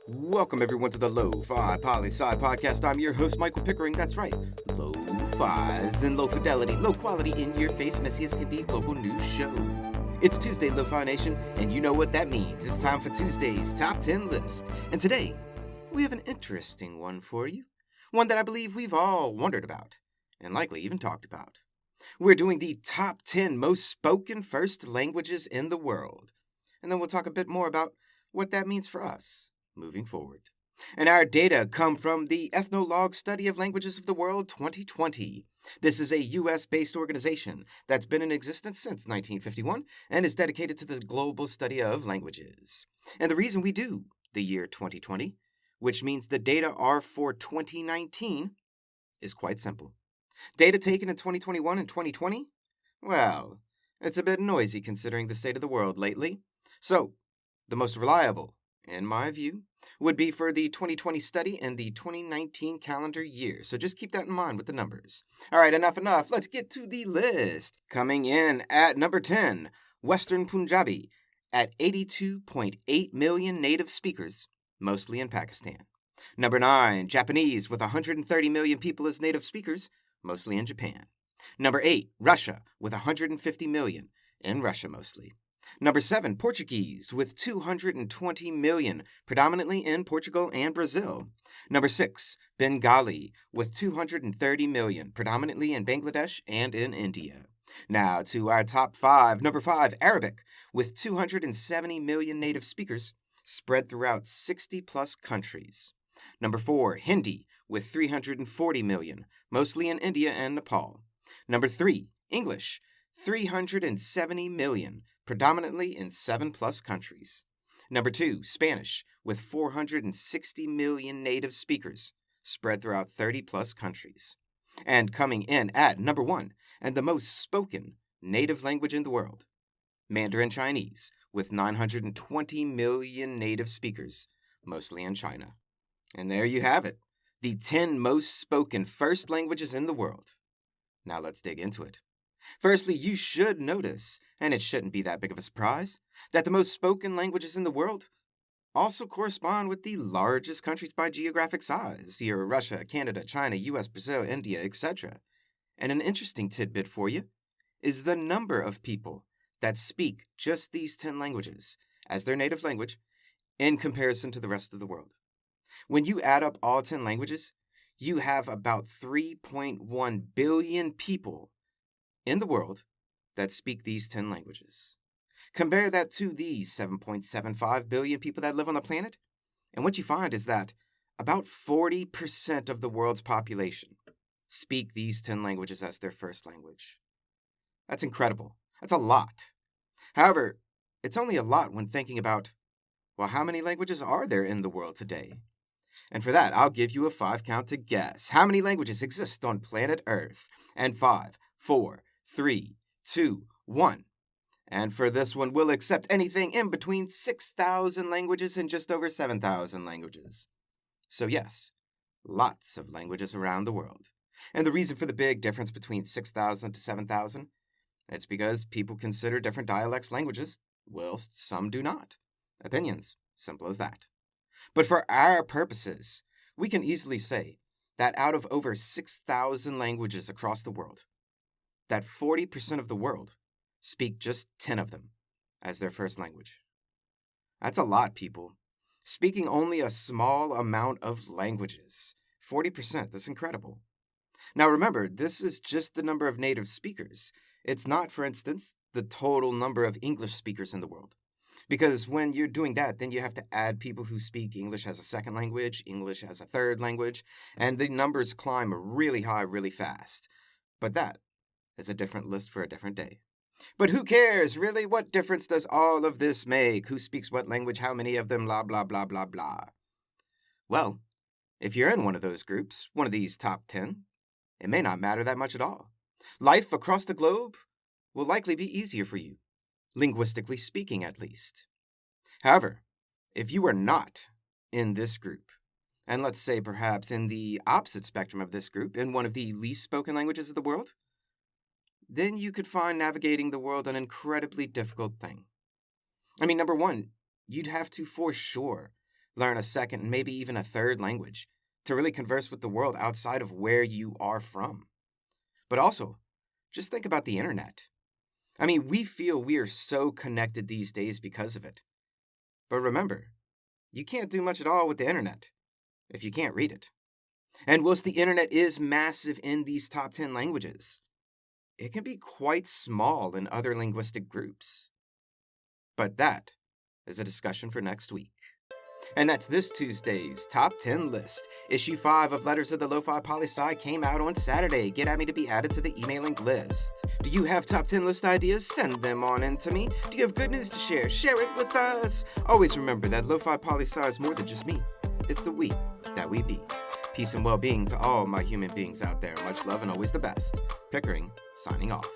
Welcome everyone to the Lofi Poli Sci podcast. I'm your host, Michael Pickering. That's right, Lo-Fi's and low fidelity, low quality, in your face, messy as can be global news show. It's Tuesday, Lo-Fi Nation, and you know what that means. It's time for Tuesday's Top 10 list. And today, we have an interesting one for you. One that I believe we've all wondered about, and likely even talked about. We're doing the top 10 most spoken first languages in the world. And then we'll talk a bit more about what that means for us moving forward. And our data come from the Ethnologue Study of Languages of the World 2020. This is a US-based organization that's been in existence since 1951 and is dedicated to the global study of languages. And the reason we do the year 2020, which means the data are for 2019, is quite simple. Data taken in 2021 and 2020? Well, it's a bit noisy considering the state of the world lately. So, the most reliable, in my view, would be for the 2020 study and the 2019 calendar year. So just keep that in mind with the numbers. All right, enough. Let's get to the list. Coming in at number 10, Western Punjabi at 82.8 million native speakers, mostly in Pakistan. Number 9, Japanese with 130 million people as native speakers, mostly in Japan. Number 8, Russia with 150 million, in Russia mostly. Number 7, Portuguese with 220 million, predominantly in Portugal and Brazil. Number 6, Bengali with 230 million, predominantly in Bangladesh and in India. Now to our top 5. Number 5, Arabic with 270 million native speakers, spread throughout 60 plus countries. Number 4, Hindi with 340 million, mostly in India and Nepal. Number 3, English, 370 million, predominantly in 7 plus countries. Number 2, Spanish, with 460 million native speakers, spread throughout 30 plus countries. And coming in at number 1, and the most spoken native language in the world, Mandarin Chinese, with 920 million native speakers, mostly in China. And there you have it, the 10 most spoken first languages in the world. Now let's dig into it. Firstly, you should notice, and it shouldn't be that big of a surprise, that the most spoken languages in the world also correspond with the largest countries by geographic size, your Russia, Canada, China, US, Brazil, India, etc. And an interesting tidbit for you is the number of people that speak just these 10 languages as their native language in comparison to the rest of the world. When you add up all 10 languages, you have about 3.1 billion people in the world that speak these 10 languages. Compare that to the 7.75 billion people that live on the planet, and what you find is that about 40% of the world's population speak these 10 languages as their first language. That's incredible. That's a lot. However, it's only a lot when thinking about, well, how many languages are there in the world today? And for that, I'll give you a 5 count to guess how many languages exist on planet Earth. And 5, 4, 3, 2, 1. And for this one, we'll accept anything in between 6,000 languages and just over 7,000 languages. So yes, lots of languages around the world. And the reason for the big difference between 6,000 to 7,000, it's because people consider different dialects languages, whilst some do not. Opinions, simple as that. But for our purposes, we can easily say that out of over 6,000 languages across the world, that 40% of the world speak just 10 of them as their first language. That's a lot, people. Speaking only a small amount of languages. 40%, that's incredible. Now remember, this is just the number of native speakers. It's not, for instance, the total number of English speakers in the world. Because when you're doing that, then you have to add people who speak English as a second language, English as a third language, and the numbers climb really high really fast. But that is a different list for a different day. But who cares, really? What difference does all of this make? Who speaks what language, how many of them, blah, blah, blah, blah, blah. Well, if you're in one of those groups, one of these top 10, it may not matter that much at all. Life across the globe will likely be easier for you, linguistically speaking at least. However, if you are not in this group, and let's say perhaps in the opposite spectrum of this group, in one of the least spoken languages of the world, then you could find navigating the world an incredibly difficult thing. I mean, number one, you'd have to for sure learn a second and maybe even a third language to really converse with the world outside of where you are from. But also, just think about the internet. I mean, we feel we are so connected these days because of it. But remember, you can't do much at all with the internet if you can't read it. And whilst the internet is massive in these top 10 languages, it can be quite small in other linguistic groups. But that is a discussion for next week. And that's this Tuesday's Top 10 list. Issue 5 of Letters of the Lofi Poli Sci came out on Saturday. Get at me to be added to the emailing list. Do you have top 10 list ideas? Send them on in to me. Do you have good news to share? Share it with us. Always remember that Lofi Poli Sci is more than just me. It's the we that we be. Peace and well-being to all my human beings out there. Much love and always the best. Pickering, signing off.